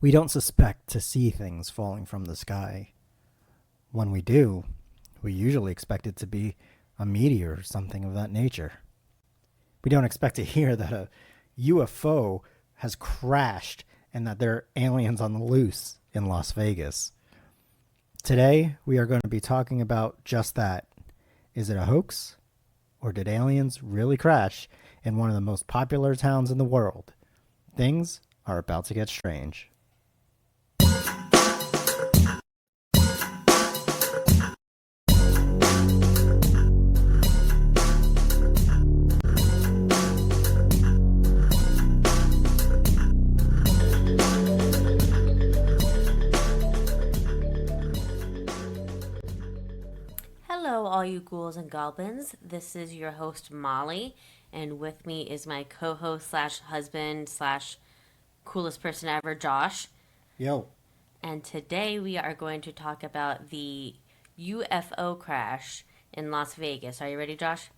We don't suspect to see things falling from the sky. When we do, we usually expect it to be a meteor or something of that nature. We don't expect to hear that a UFO has crashed and that there are aliens on the loose in Las Vegas. Today, we are going to be talking about just that. Is it a hoax? Or did aliens really crash in one of the most popular towns in the world? Things are about to get strange. Hello, all you ghouls and goblins. This is your host, Molly, and with me is my co-host slash husband slash coolest person ever, Josh. Yo. And today we are going to talk about the UFO crash in Las Vegas. Are you ready, Josh?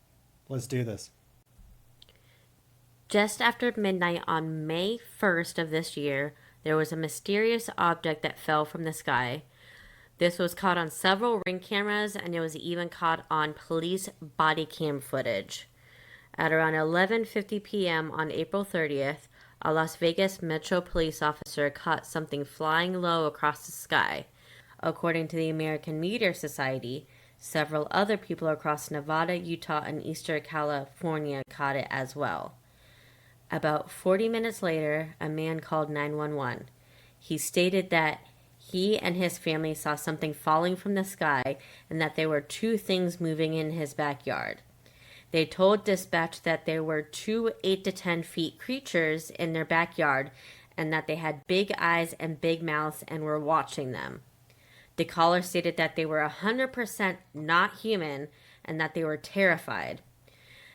Let's do this. Just after midnight on May 1st of this year, there was a mysterious object that fell from the sky. This was caught on several Ring cameras, and it was even caught on police body cam footage. At around 11:50 p.m. on April 30th, a Las Vegas Metro police officer caught something flying low across the sky. According to the American Meteor Society, several other people across Nevada, Utah, and Eastern California caught it as well. About 40 minutes later, a man called 911. He stated that he and his family saw something falling from the sky and that there were two things moving in his backyard. They told dispatch that there were two 8 to 10 feet creatures in their backyard and that they had big eyes and big mouths and were watching them. The caller stated that they were 100% not human and that they were terrified.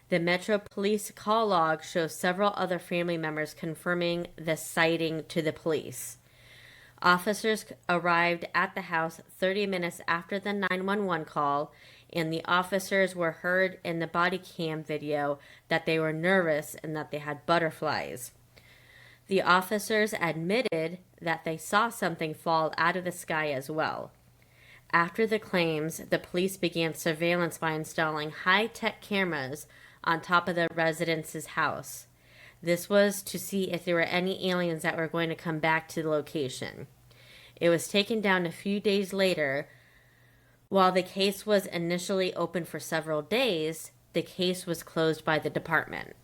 The Metro Police call log shows several other family members confirming the sighting to the police. Officers arrived at the house 30 minutes after the 911 call, and the officers were heard in the body cam video that they were nervous and that they had butterflies. The officers admitted that they saw something fall out of the sky as well. After the claims, the police began surveillance by installing high-tech cameras on top of the residents' house. This was to see if there were any aliens that were going to come back to the location. It was taken down a few days later. While the case was initially open for several days, the case was closed by the department.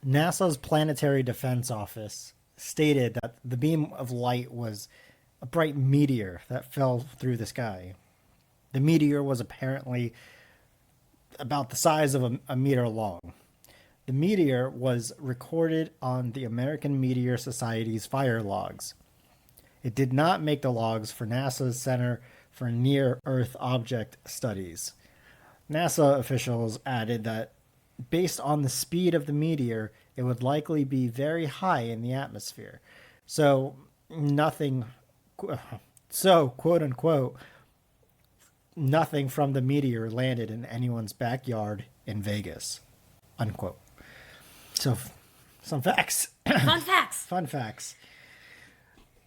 NASA's Planetary Defense Office stated that the beam of light was a bright meteor that fell through the sky. The meteor was apparently about the size of a meter long. The meteor was recorded on the American Meteor Society's fire logs. It did not make the logs for NASA's Center for Near-Earth Object Studies. NASA officials added that based on the speed of the meteor, it would likely be very high in the atmosphere. So, quote unquote, nothing from the meteor landed in anyone's backyard in Vegas, unquote. So, some facts. Fun facts! Fun facts.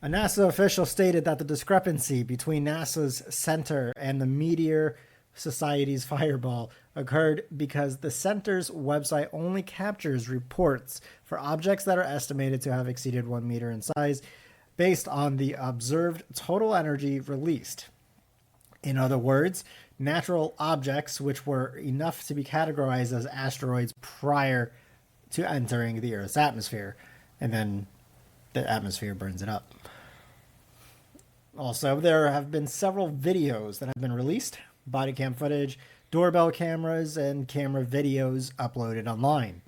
A NASA official stated that the discrepancy between NASA's center and the Meteor Society's fireball occurred because the center's website only captures reports for objects that are estimated to have exceeded 1 meter in size based on the observed total energy released. In other words, natural objects which were enough to be categorized as asteroids prior to entering the Earth's atmosphere, and then the atmosphere burns it up. Also, there have been several videos that have been released, body cam footage, doorbell cameras, and camera videos uploaded online.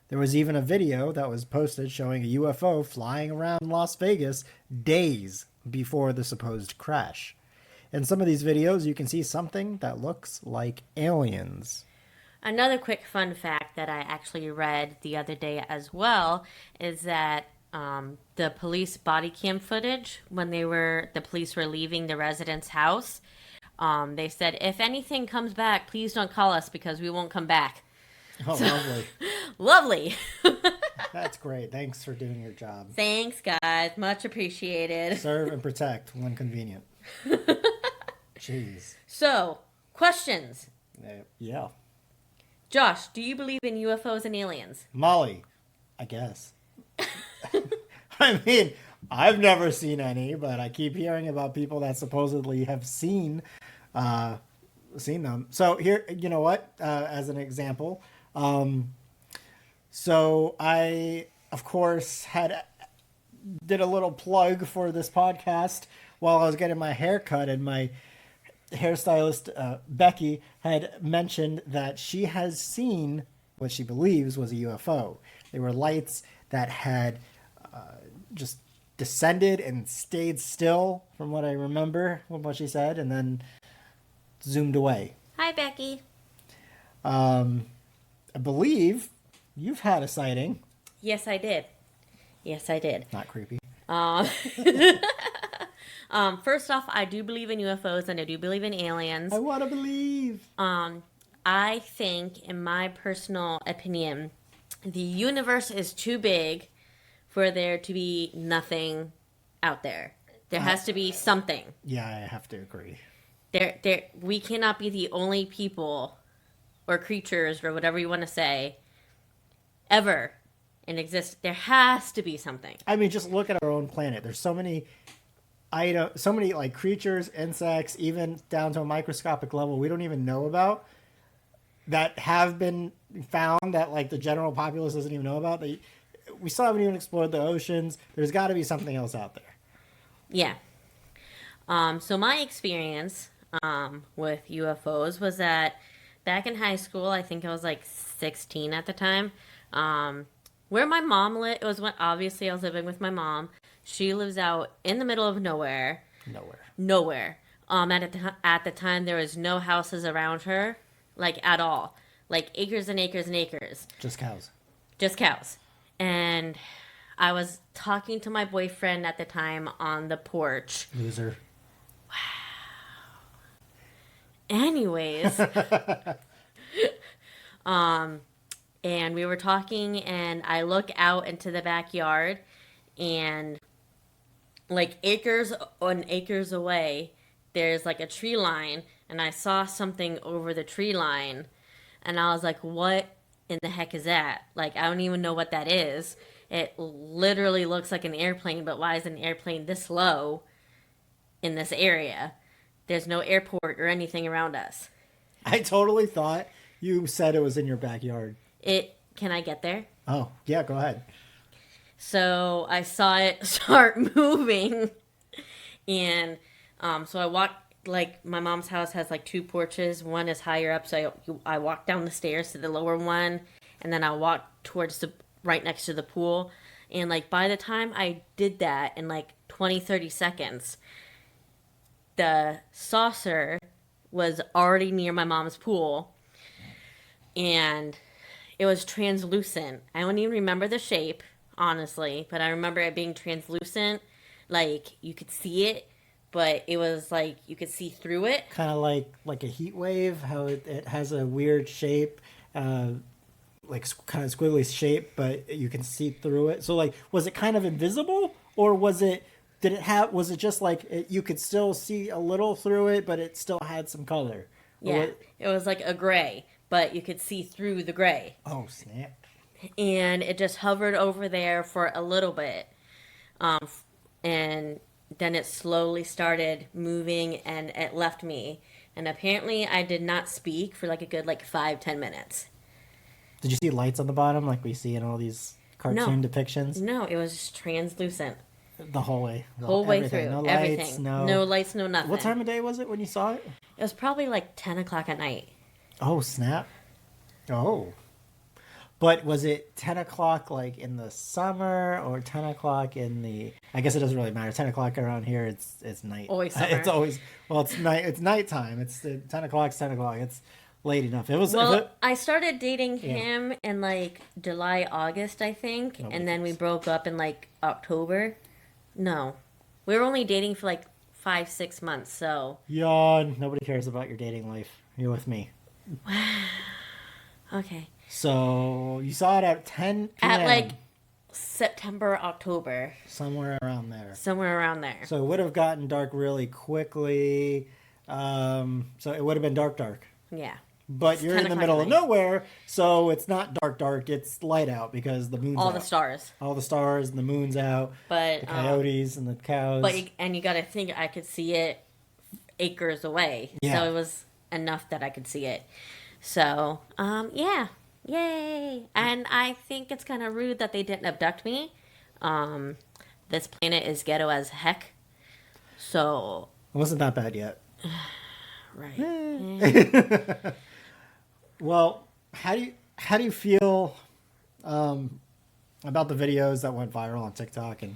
There was even a video that was posted showing a UFO flying around Las Vegas days before the supposed crash. In some of these videos, you can see something that looks like aliens. Another quick fun fact that I actually read the other day as well is that the police body cam footage, when the police were leaving the resident's house, they said, if anything comes back, please don't call us because we won't come back. Oh, So, lovely. lovely. That's great. Thanks for doing your job. Thanks, guys. Much appreciated. Serve and protect when convenient. Jeez. So, questions. Yeah. Josh, do you believe in UFOs and aliens? Molly, I guess. I mean, I've never seen any, but I keep hearing about people that supposedly have seen them. So here, you know what? As an example, so I, of course, did a little plug for this podcast while I was getting my hair cut, and my hairstylist Becky had mentioned that she has seen what she believes was a UFO. They were lights that had just descended and stayed still, from what I remember, from what she said, and then zoomed away. Hi, Becky. I believe you've had a sighting. Yes, I did. Not creepy. First off, I do believe in UFOs and I do believe in aliens. I want to believe. I think, in my personal opinion, the universe is too big for there to be nothing out there. There has to be something. Yeah, I have to agree. We cannot be the only people or creatures or whatever you want to say ever in existence. There has to be something. I mean, just look at our own planet. There's so many like creatures, insects, even down to a microscopic level we don't even know about, that have been found that like the general populace doesn't even know about. We still haven't even explored the oceans. There's got to be something else out there. Yeah. So my experience with UFOs was that back in high school, I think I was like 16 at the time, where my mom lived, it was when obviously I was living with my mom. She lives out in the middle of nowhere. Nowhere. At the time, there was no houses around her, like at all. Like acres and acres and acres. Just cows. And I was talking to my boyfriend at the time on the porch. Loser. Anyways, and we were talking, and I look out into the backyard, and like acres on acres away, there's like a tree line, and I saw something over the tree line, and I was like, what in the heck is that? Like, I don't even know what that is. It literally looks like an airplane, but why is an airplane this low in this area? There's no airport or anything around us. I totally thought you said it was in your backyard. Can I get there? Oh, yeah, go ahead. So I saw it start moving. And so I walked, like, my mom's house has like two porches. One is higher up, so I walked down the stairs to the lower one. And then I walked towards right next to the pool. And like by the time I did that in like 20-30 seconds, the saucer was already near my mom's pool, and it was translucent. I don't even remember the shape, honestly, but I remember it being translucent. Like, you could see it, but it was like you could see through it. Kind of like a heat wave, how it has a weird shape, like kind of squiggly shape, but you can see through it. So, like, was it kind of invisible, or was it just like you could still see a little through it, but it still had some color? Yeah, it was like a gray, but you could see through the gray. Oh, snap. And it just hovered over there for a little bit. And then it slowly started moving, and it left me. And apparently I did not speak for like a good 5-10 minutes. Did you see lights on the bottom like we see in all these cartoon depictions? No, it was just translucent. The whole way. Whole way through. No everything. lights, no lights, no nothing. What time of day was it when you saw it? It was probably like 10 o'clock at night. Oh, snap. Oh. But was it 10 o'clock like in the summer, or 10 o'clock in the... I guess it doesn't really matter. 10 o'clock around here, it's night. Always summer. It's always... Well, it's nighttime. It's 10 o'clock's 10 o'clock. It's late enough. I started dating him in like July, August, I think. And then we broke up in like October. No. We were only dating for like 5-6 months, so... Yawn. Nobody cares about your dating life. You're with me. Okay. So, you saw it at 10 p.m. At like September, October. Somewhere around there. Somewhere around there. So it would have gotten dark really quickly. So it would have been dark. Yeah. But It's you're 10 in the o'clock middle at of night. nowhere, so it's not dark. It's light out because the moon's All out. the stars. All the stars and the moon's out. But The coyotes and the cows. and you got to think I could see it acres away. Yeah. So it was enough that I could see it. So, yeah. Yay. And I think it's kind of rude that they didn't abduct me. This planet is ghetto as heck. So, It wasn't that bad yet. right. Well, how do you feel about the videos that went viral on TikTok and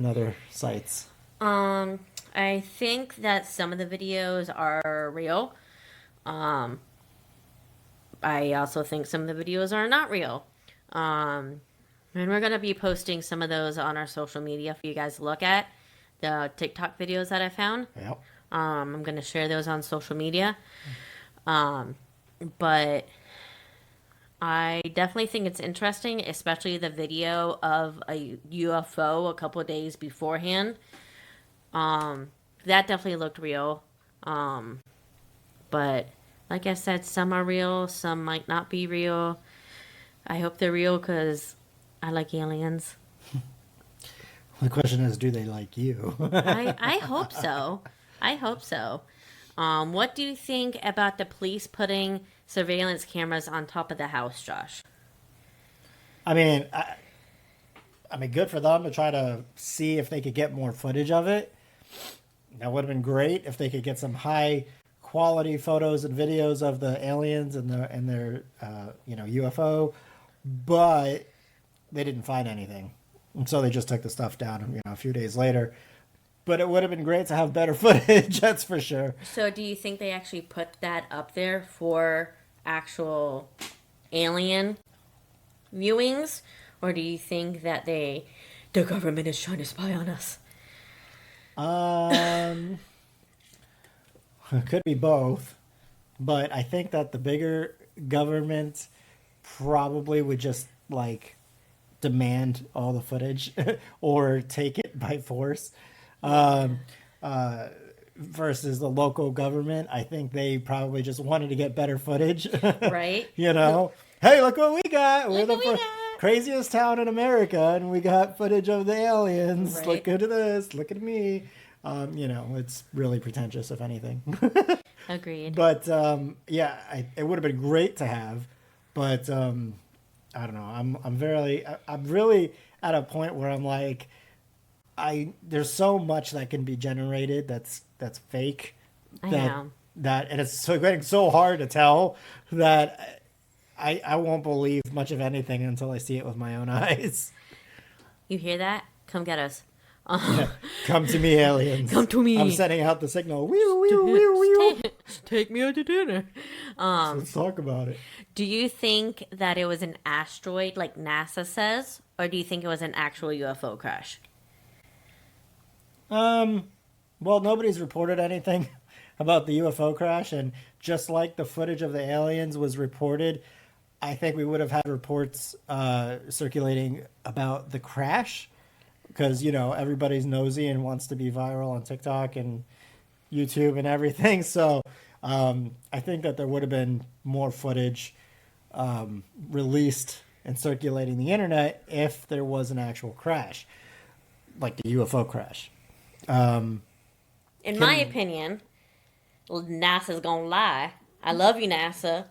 other sites? I think that some of the videos are real. I also think some of the videos are not real. And we're going to be posting some of those on our social media for you guys to look at. The TikTok videos that I found. Yep. I'm going to share those on social media. But I definitely think it's interesting, especially the video of a UFO a couple of days beforehand. That definitely looked real. But like I said, some are real, some might not be real. I hope they're real because I like aliens. The question is, do they like you? I hope so. I hope so. What do you think about the police putting surveillance cameras on top of the house, Josh? I mean, good for them to try to see if they could get more footage of it. That would have been great if they could get some high quality photos and videos of the aliens and their UFO, but they didn't find anything, and so they just took the stuff down. A few days later. But it would have been great to have better footage, that's for sure. So do you think they actually put that up there for actual alien viewings? Or do you think that the government is trying to spy on us? It could be both. But I think that the bigger government probably would just, demand all the footage or take it by force. Versus the local government, I think they probably just wanted to get better footage. Right? Hey, look what we got. We're Look what we the got. craziest town in America, and we got footage of the aliens. Right. Look at this. Look at me. It's really pretentious, if anything. Agreed. But it would have been great to have, but I don't know. I'm really at a point where I'm like, there's so much that can be generated that's fake. I know. And it's getting so hard to tell that I won't believe much of anything until I see it with my own eyes. You hear that? Come get us. Come to me, aliens. Come to me. I'm sending out the signal. Wee, wee, wee, wee. Take me out to dinner. Let's talk about it. Do you think that it was an asteroid like NASA says? Or do you think it was an actual UFO crash? Well, nobody's reported anything about the UFO crash, and just like the footage of the aliens was reported, I think we would have had reports circulating about the crash, because everybody's nosy and wants to be viral on TikTok and YouTube and everything. So I think that there would have been more footage released and circulating the internet if there was an actual crash, like the UFO crash. In my opinion, NASA's gonna lie. I love you, NASA,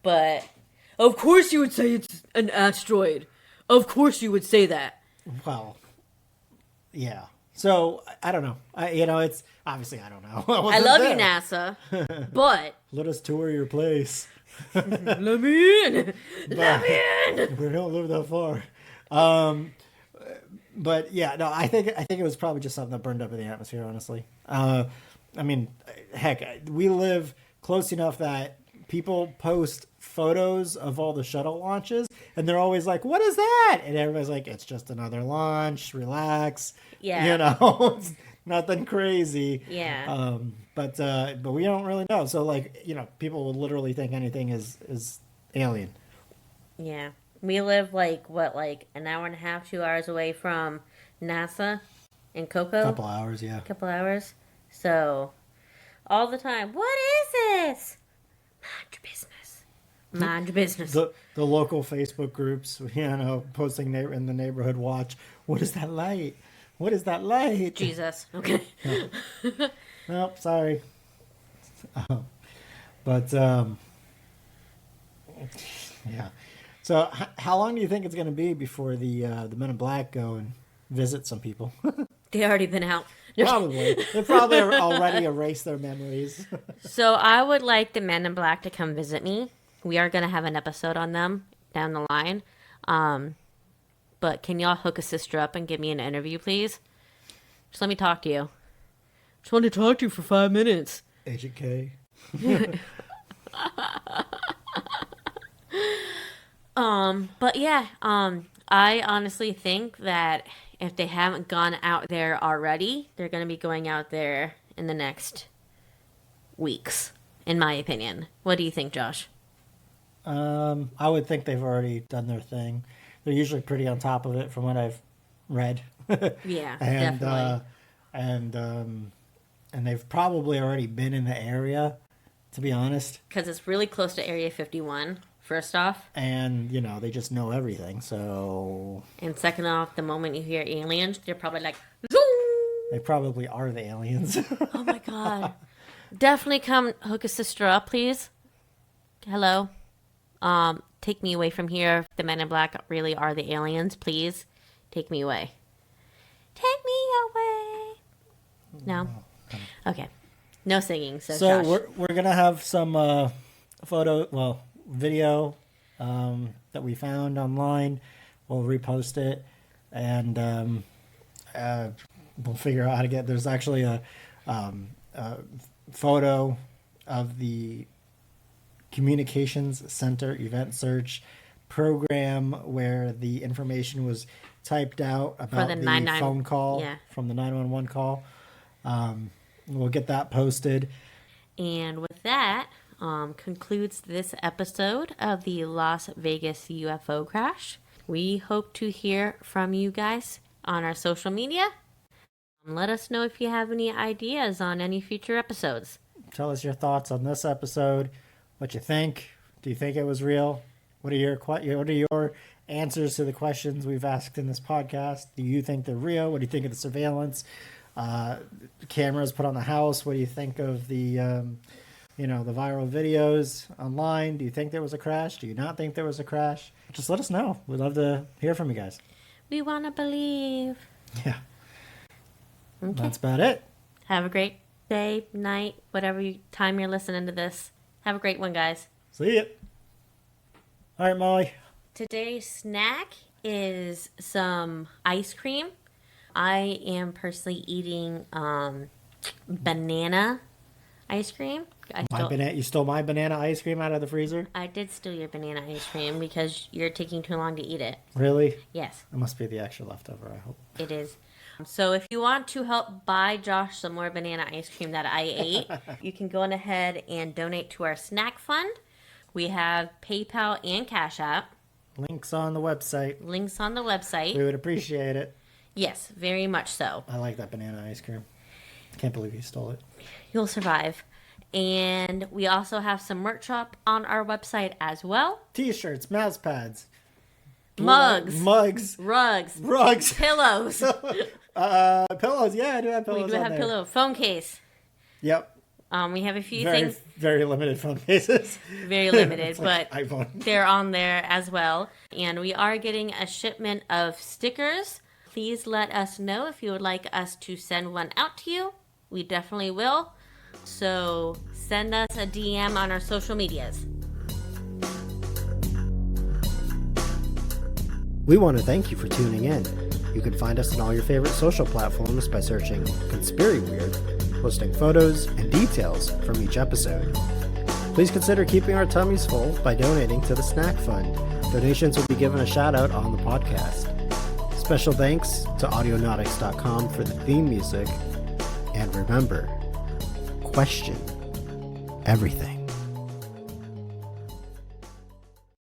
but of course you would say it's an asteroid. Of course you would say that. Well, yeah. So I don't know. It's obviously I don't know. I love you, NASA, but let us tour your place. let me in. Let me in. We don't live that far. But yeah, no, I think it was probably just something that burned up in the atmosphere, honestly. I mean, heck, we live close enough that people post photos of all the shuttle launches, and they're always like, "What is that?" And everybody's like, "It's just another launch. Relax." Yeah. It's nothing crazy. Yeah. But we don't really know. So people will literally think anything is alien. Yeah. We live like an hour and a half, 2 hours away from NASA in Cocoa. Couple hours, yeah. Couple hours. So all the time, what is this? Mind your business. Mind your business. The local Facebook groups, posting in the neighborhood watch. What is that light? What is that light? Jesus. Okay. Nope, sorry. But yeah. So how long do you think it's going to be before the Men in Black go and visit some people? They already been out. Probably. They probably already erased their memories. So I would like the Men in Black to come visit me. We are going to have an episode on them down the line. But can y'all hook a sister up and give me an interview, please? Just let me talk to you. Just want to talk to you for 5 minutes. Agent K. But yeah, I honestly think that if they haven't gone out there already, they're going to be going out there in the next weeks, in my opinion. What do you think, Josh? I would think they've already done their thing. They're usually pretty on top of it from what I've read. Yeah, and, definitely. And they've probably already been in the area, to be honest. Because it's really close to Area 51, first off. And, they just know everything, so... And second off, the moment you hear aliens, they're probably like, zoom! They probably are the aliens. Oh my god. Definitely come hook a sister up, please. Hello. Take me away from here. If the Men in Black really are the aliens, please. Take me away. Take me away. No? Okay. No singing, so Josh. we're going to have some video that we found online. We'll repost it. And we'll figure out how to get... There's actually a photo of the Communications Center event search program where the information was typed out about the phone call from the 911 call. We'll get that posted. And with that, concludes this episode of the Las Vegas UFO Crash. We hope to hear from you guys on our social media. Let us know if you have any ideas on any future episodes. Tell us your thoughts on this episode. What you think? Do you think it was real? What are your answers to the questions we've asked in this podcast? Do you think they're real? What do you think of the surveillance? Cameras put on the house. What do you think of the viral videos online? Do you think there was a crash? Do you not think there was a crash? Just let us know. We'd love to hear from you guys. We want to believe. Yeah. Okay. That's about it. Have a great day, night, whatever time you're listening to this. Have a great one, guys. See ya. All right, Molly. Today's snack is some ice cream. I am personally eating banana ice cream. You stole my banana ice cream out of the freezer? I did steal your banana ice cream because you're taking too long to eat it. Really? Yes. It must be the extra leftover, I hope. It is. So if you want to help buy Josh some more banana ice cream that I ate, you can go on ahead and donate to our snack fund. We have PayPal and Cash App. Links on the website. We would appreciate it. Yes, very much so. I like that banana ice cream. Can't believe you stole it. You'll survive. And we also have some merch up on our website as well. T-shirts, mouse pads. Mugs. Rugs. Pillows. Pillows. Yeah, I do have pillows. We do have pillow. Phone case. Yep. We have a few things. Very limited phone cases. Very limited, but iPhone. They're on there as well. And we are getting a shipment of stickers. Please let us know if you would like us to send one out to you. We definitely will. So send us a DM on our social medias. We want to thank you for tuning in. You can find us on all your favorite social platforms by searching Conspiracy Weird, posting photos and details from each episode. Please consider keeping our tummies full by donating to the Snack Fund. Donations will be given a shout out on the podcast. Special thanks to Audionautics.com for the theme music. And remember, question everything.